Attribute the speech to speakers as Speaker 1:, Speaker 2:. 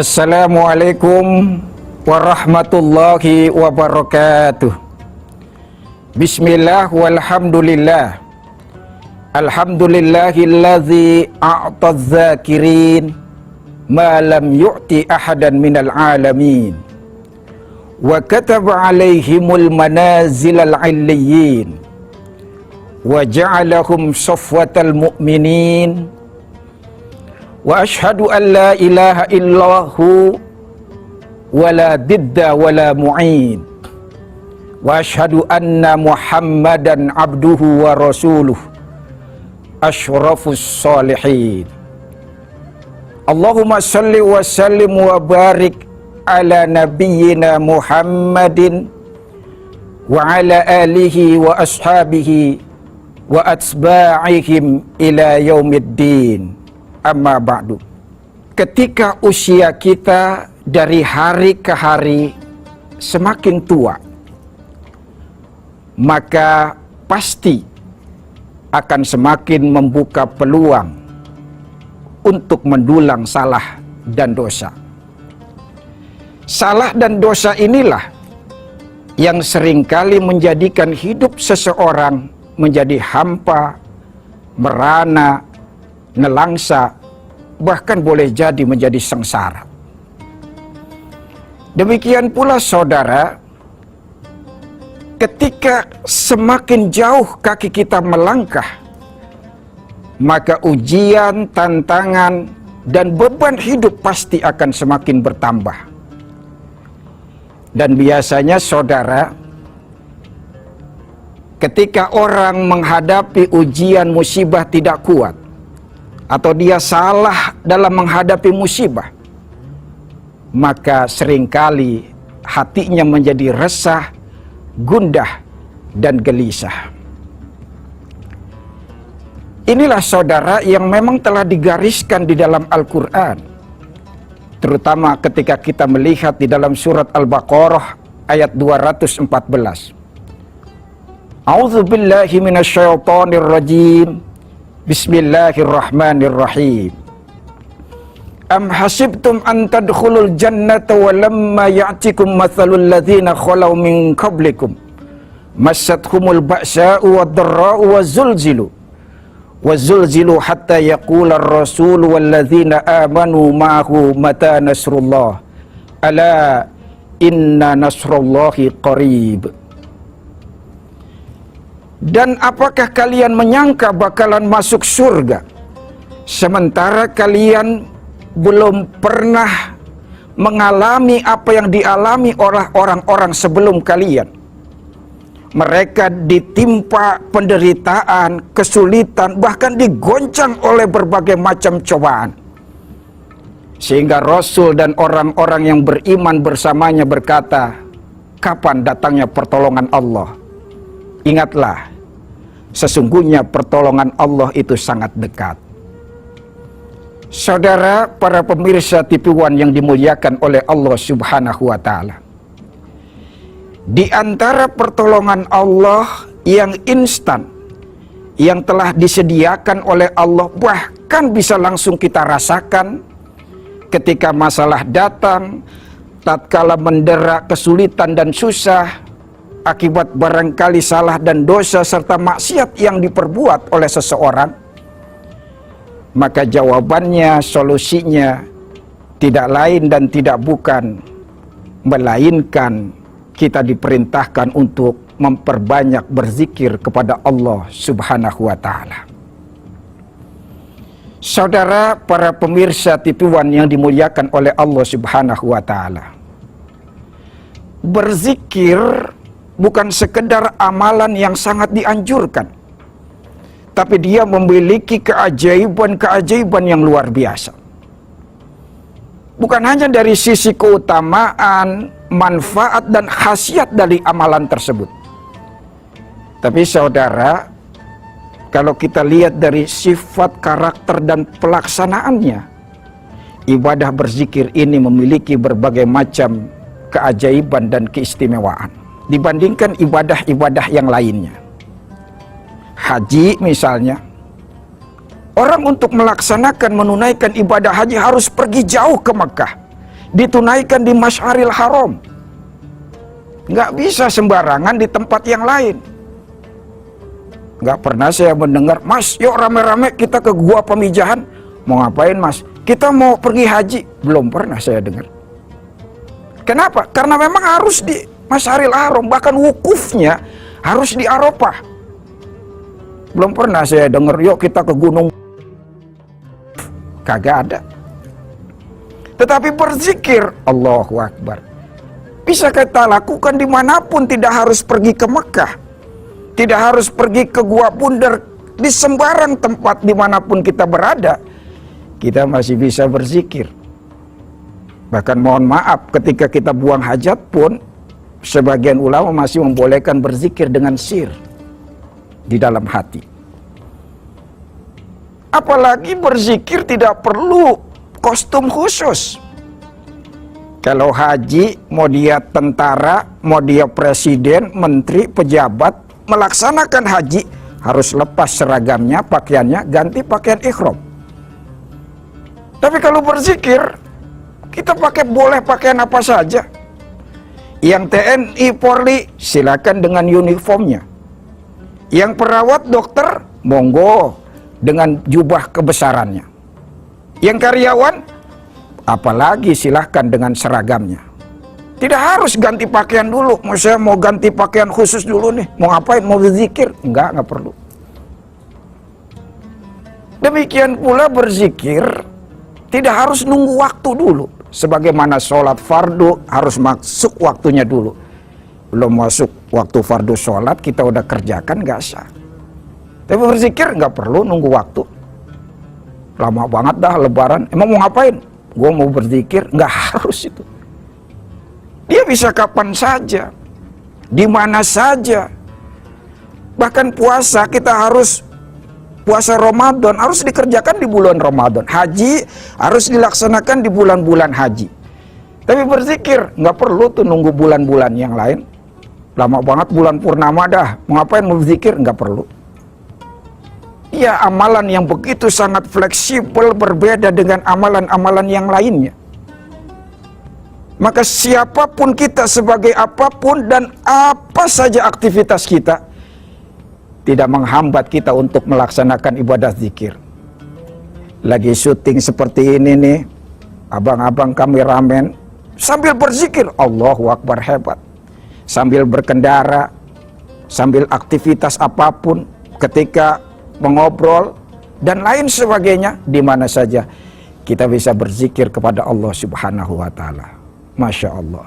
Speaker 1: Assalamualaikum warahmatullahi wabarakatuh. Bismillah walhamdulillah. Alhamdulillahillazi a'taz zakirin ma lam yu'ti ahadan minal alamin. Wa kataba alaihimul manazilal illiyin. Wa ja'alahum safwatal mu'minin. Wa ashhadu an la ilaha illahu wa la didda wa la mu'in. Wa ashhadu anna Muhammadan abduhu wa rasuluh asyrafus salihin. Allahumma salli wa sallim wa barik ala nabiyyina Muhammadin wa ala alihi wa ashabihi wa atba'ihim ila yaumiddin. Amma ba'du. Ketika usia kita dari hari ke hari semakin tua, maka pasti akan semakin membuka peluang untuk mendulang salah dan dosa. Salah dan dosa inilah yang seringkali menjadikan hidup seseorang menjadi hampa, merana, nelangsa, bahkan boleh jadi menjadi sengsara. Demikian pula saudara, ketika semakin jauh kaki kita melangkah, maka ujian, tantangan, dan beban hidup pasti akan semakin bertambah. Dan biasanya saudara, ketika orang menghadapi ujian musibah tidak kuat, atau dia salah dalam menghadapi musibah, maka seringkali hatinya menjadi resah, gundah, dan gelisah. Inilah saudara yang memang telah digariskan di dalam Al-Quran, terutama ketika kita melihat di dalam surat Al-Baqarah ayat 214. A'udzubillahi minasyaitonirrajim. Bismillahirrahmanirrahim. Am hasibtum an tadkhulul jannata wa lamma ya'tikum mathalul ladzina khalau min qablikum massathumul ba'sa'u wad-dharra'u wazulzilu hatta yaqula ar-rasul wal ladzina amanu ma'ahu mata nasrullah ala inna nasrullahi qarib. Dan apakah kalian menyangka bakalan masuk surga sementara kalian belum pernah mengalami apa yang dialami oleh orang-orang sebelum kalian? Mereka ditimpa penderitaan, kesulitan, bahkan digoncang oleh berbagai macam cobaan. Sehingga Rasul dan orang-orang yang beriman bersamanya berkata, kapan datangnya pertolongan Allah? Ingatlah, sesungguhnya pertolongan Allah itu sangat dekat. Saudara, para pemirsa TV One yang dimuliakan oleh Allah Subhanahu wa Ta'ala, di antara pertolongan Allah yang instan, yang telah disediakan oleh Allah, bahkan bisa langsung kita rasakan ketika masalah datang, tatkala mendera kesulitan dan susah akibat barangkali salah dan dosa serta maksiat yang diperbuat oleh seseorang, maka jawabannya, solusinya tidak lain dan tidak bukan melainkan kita diperintahkan untuk memperbanyak berzikir kepada Allah Subhanahu wa Ta'ala. Saudara, para pemirsa TV One yang dimuliakan oleh Allah Subhanahu wa Ta'ala, berzikir bukan sekedar amalan yang sangat dianjurkan, tapi dia memiliki keajaiban-keajaiban yang luar biasa. Bukan hanya dari sisi keutamaan, manfaat, dan khasiat dari amalan tersebut, tapi saudara, kalau kita lihat dari sifat, karakter, dan pelaksanaannya, ibadah berzikir ini memiliki berbagai macam keajaiban dan keistimewaan dibandingkan ibadah-ibadah yang lainnya. Haji misalnya, orang untuk melaksanakan menunaikan ibadah haji harus pergi jauh ke Mekah, ditunaikan di Masyaril Haram. Nggak bisa sembarangan di tempat yang lain. Nggak pernah saya mendengar, "Mas, yuk rame-rame kita ke gua Pemijahan." Mau ngapain, Mas? Kita mau pergi haji. Belum pernah saya dengar. Kenapa? Karena memang harus di Masyaril Haram, bahkan wukufnya harus di Arafah. Belum pernah saya dengar, "Yuk kita ke gunung." Kagak ada. Tetapi berzikir, Allahu Akbar, bisa kita lakukan dimanapun, tidak harus pergi ke Mekah, tidak harus pergi ke Gua Bundar, di sembarang tempat dimanapun kita berada, kita masih bisa berzikir. Bahkan mohon maaf, ketika kita buang hajat pun, sebagian ulama masih membolehkan berzikir dengan sir di dalam hati. Apalagi berzikir tidak perlu kostum khusus. Kalau haji, mau dia tentara, mau dia presiden, menteri, pejabat, melaksanakan haji, harus lepas seragamnya, pakaiannya, ganti pakaian ikhram. Tapi kalau berzikir, kita boleh pakaian apa saja. Yang TNI, Polri, silakan dengan uniformnya. Yang perawat, dokter, monggo dengan jubah kebesarannya. Yang karyawan, apalagi silahkan dengan seragamnya. Tidak harus ganti pakaian dulu. Saya mau ganti pakaian khusus dulu nih. Mau ngapain? Mau berzikir? Enggak perlu. Demikian pula berzikir tidak harus nunggu waktu dulu. Sebagaimana sholat fardu harus masuk waktunya dulu. Belum masuk waktu fardu sholat, kita udah kerjakan, nggak sah. Tapi berzikir nggak perlu nunggu waktu. Lama banget dah lebaran, emang mau ngapain? Gue mau berzikir, nggak harus itu. Dia bisa kapan saja, di mana saja. Bahkan puasa, kita harus puasa Ramadan harus dikerjakan di bulan Ramadan. Haji harus dilaksanakan di bulan-bulan haji. Tapi berzikir nggak perlu tuh nunggu bulan-bulan yang lain. Lama banget bulan purnama dah, mau ngapain mau berzikir? Nggak perlu. Ya, amalan yang begitu sangat fleksibel, berbeda dengan amalan-amalan yang lainnya. Maka siapapun kita, sebagai apapun dan apa saja aktivitas kita, tidak menghambat kita untuk melaksanakan ibadah zikir. Lagi syuting seperti ini nih, abang-abang kameramen sambil berzikir, Allahu Akbar, hebat. Sambil berkendara, sambil aktivitas apapun, ketika mengobrol dan lain sebagainya, di mana saja kita bisa berzikir kepada Allah Subhanahu wa taala. Masya Allah.